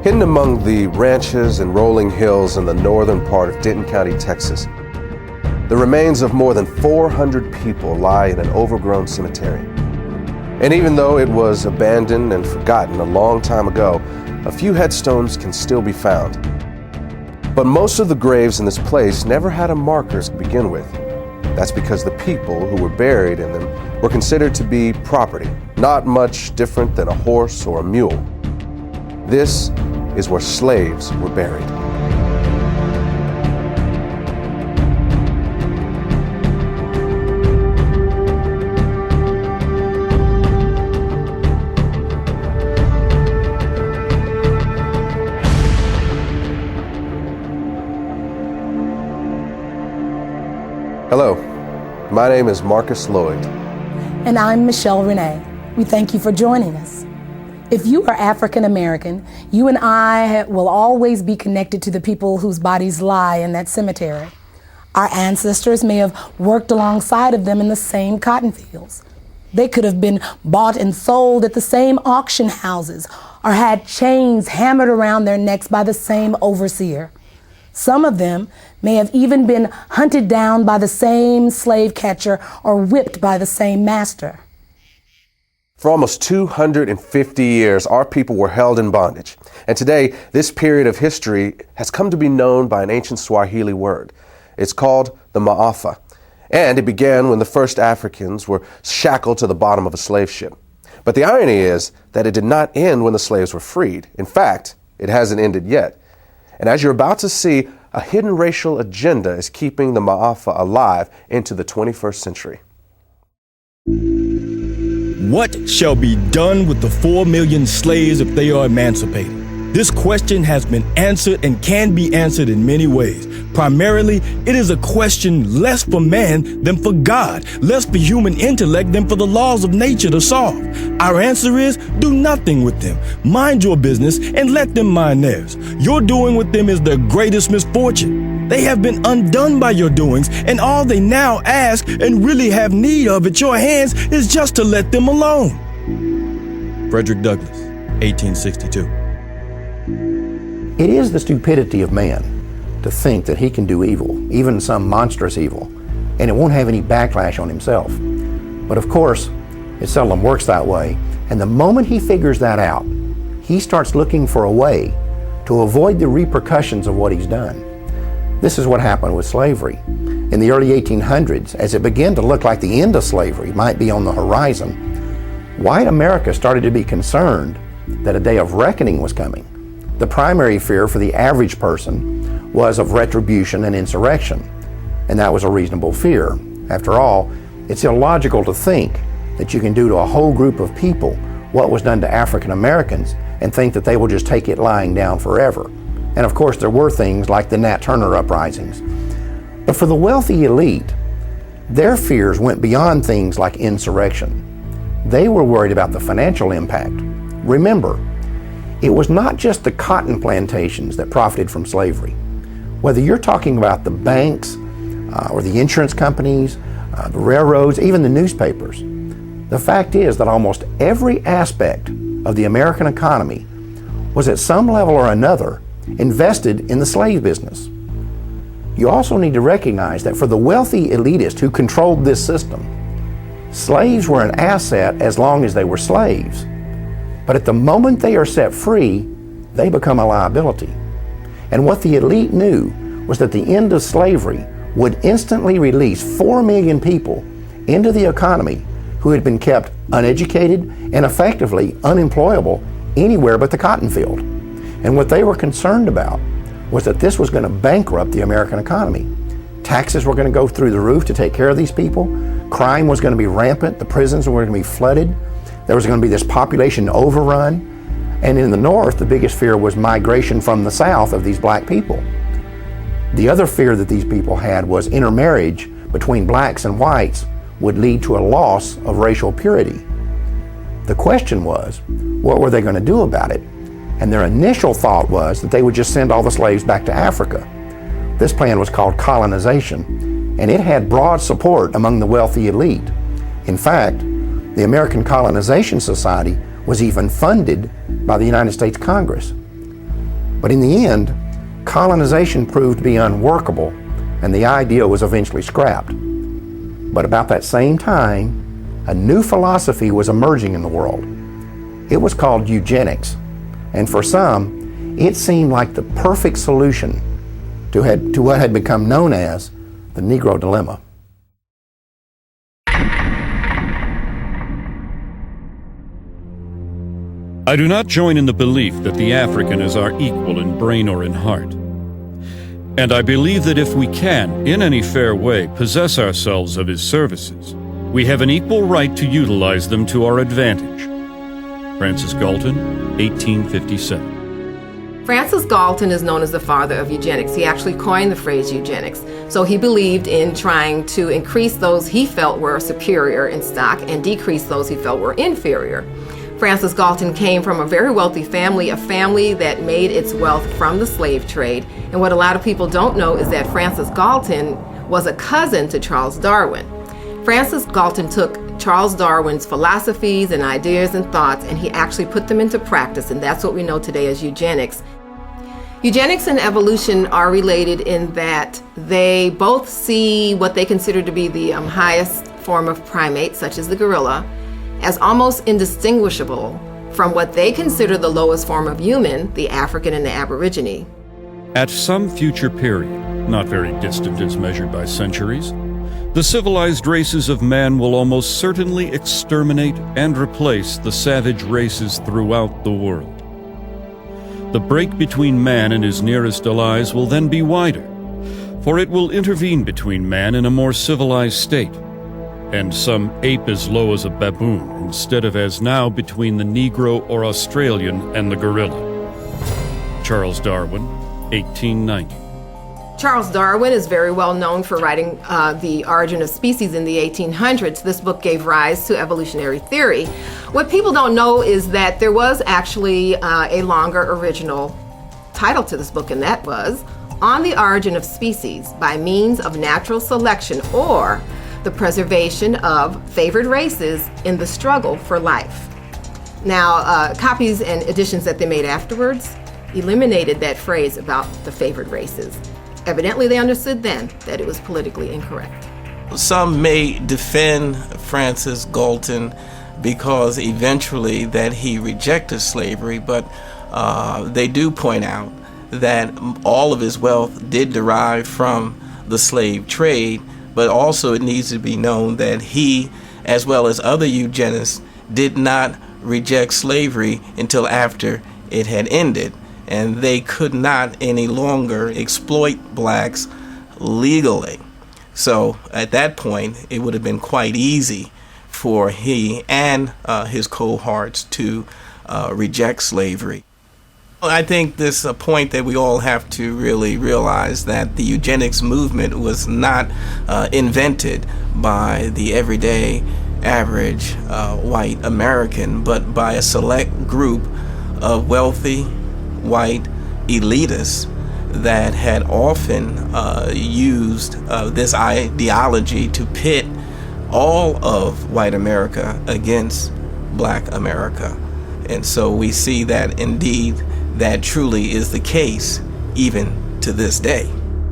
Hidden among the ranches and rolling hills in the northern part of Denton County, Texas, the remains of more than 400 people lie in an overgrown cemetery. And even though it was abandoned and forgotten a long time ago, a few headstones can still be found. But most of the graves in this place never had a marker to begin with. That's because the people who were buried in them were considered to be property, not much different than a horse or a mule. This is where slaves were buried. Hello, my name is Marcus Lloyd. And I'm Michelle Renee. We thank you for joining us. If you are African American, you and I will always be connected to the people whose bodies lie in that cemetery. Our ancestors may have worked alongside of them in the same cotton fields. They could have been bought and sold at the same auction houses or had chains hammered around their necks by the same overseer. Some of them may have even been hunted down by the same slave catcher or whipped by the same master. For almost 250 years, our people were held in bondage. And today, this period of history has come to be known by an ancient Swahili word. It's called the Ma'afa. And it began when the first Africans were shackled to the bottom of a slave ship. But the irony is that it did not end when the slaves were freed. In fact, it hasn't ended yet. And as you're about to see, a hidden racial agenda is keeping the Ma'afa alive into the 21st century. What shall be done with the 4 million slaves if they are emancipated? This question has been answered and can be answered in many ways. Primarily, it is a question less for man than for God, less for human intellect than for the laws of nature to solve. Our answer is, do nothing with them. Mind your business and let them mind theirs. Your doing with them is their greatest misfortune. They have been undone by your doings, and all they now ask and really have need of at your hands is just to let them alone. Frederick Douglass, 1862. It is the stupidity of man to think that he can do evil, even some monstrous evil, and it won't have any backlash on himself. But of course, it seldom works that way, and the moment he figures that out, he starts looking for a way to avoid the repercussions of what he's done. This is what happened with slavery. In the early 1800s, as it began to look like the end of slavery might be on the horizon, white America started to be concerned that a day of reckoning was coming. The primary fear for the average person was of retribution and insurrection, and that was a reasonable fear. After all, it's illogical to think that you can do to a whole group of people what was done to African Americans and think that they will just take it lying down forever. And of course, there were things like the Nat Turner uprisings. But for the wealthy elite, their fears went beyond things like insurrection. They were worried about the financial impact. Remember, it was not just the cotton plantations that profited from slavery. Whether you're talking about the banks or the insurance companies, the railroads, even the newspapers, the fact is that almost every aspect of the American economy was at some level or another invested in the slave business. You also need to recognize that for the wealthy elitists who controlled this system, slaves were an asset as long as they were slaves. But at the moment they are set free, they become a liability. And what the elite knew was that the end of slavery would instantly release 4 million people into the economy who had been kept uneducated and effectively unemployable anywhere but the cotton field. And what they were concerned about was that this was going to bankrupt the American economy. Taxes were going to go through the roof to take care of these people. Crime was going to be rampant. The prisons were going to be flooded. There was going to be this population overrun. And in the North, the biggest fear was migration from the South of these black people. The other fear that these people had was intermarriage between blacks and whites would lead to a loss of racial purity. The question was, what were they going to do about it? And their initial thought was that they would just send all the slaves back to Africa. This plan was called colonization, and it had broad support among the wealthy elite. In fact, the American Colonization Society was even funded by the United States Congress. But in the end, colonization proved to be unworkable, and the idea was eventually scrapped. But about that same time, a new philosophy was emerging in the world. It was called eugenics, and for some, it seemed like the perfect solution to what had become known as the Negro dilemma. I do not join in the belief that the African is our equal in brain or in heart. And I believe that if we can, in any fair way, possess ourselves of his services, we have an equal right to utilize them to our advantage. Francis Galton, 1857. Francis Galton is known as the father of eugenics. He actually coined the phrase eugenics. So he believed in trying to increase those he felt were superior in stock and decrease those he felt were inferior. Francis Galton came from a very wealthy family, a family that made its wealth from the slave trade. And what a lot of people don't know is that Francis Galton was a cousin to Charles Darwin. Francis Galton took Charles Darwin's philosophies and ideas and thoughts, and he actually put them into practice, and that's what we know today as eugenics. Eugenics and evolution are related in that they both see what they consider to be the highest form of primate, such as the gorilla, as almost indistinguishable from what they consider the lowest form of human, the African and the Aborigine. At some future period, not very distant as measured by centuries, the civilized races of man will almost certainly exterminate and replace the savage races throughout the world. The break between man and his nearest allies will then be wider, for it will intervene between man and a more civilized state, and some ape as low as a baboon instead of as now between the Negro or Australian and the gorilla. Charles Darwin, 1890. Charles Darwin is very well known for writing The Origin of Species in the 1800s. This book gave rise to evolutionary theory. What people don't know is that there was actually a longer original title to this book, and that was On the Origin of Species by Means of Natural Selection, or the Preservation of Favored Races in the Struggle for Life. Now, copies and editions that they made afterwards eliminated that phrase about the favored races. Evidently, they understood then that it was politically incorrect. Some may defend Francis Galton because eventually that he rejected slavery, but they do point out that all of his wealth did derive from the slave trade, but also it needs to be known that he, as well as other eugenists, did not reject slavery until after it had ended, and they could not any longer exploit blacks legally. So at that point, it would have been quite easy for he and his cohorts to reject slavery. I think this is a point that we all have to really realize, that the eugenics movement was not invented by the everyday average white American, but by a select group of wealthy white elitists that had often used this ideology to pit all of white America against black America. And so we see that indeed that truly is the case even to this day.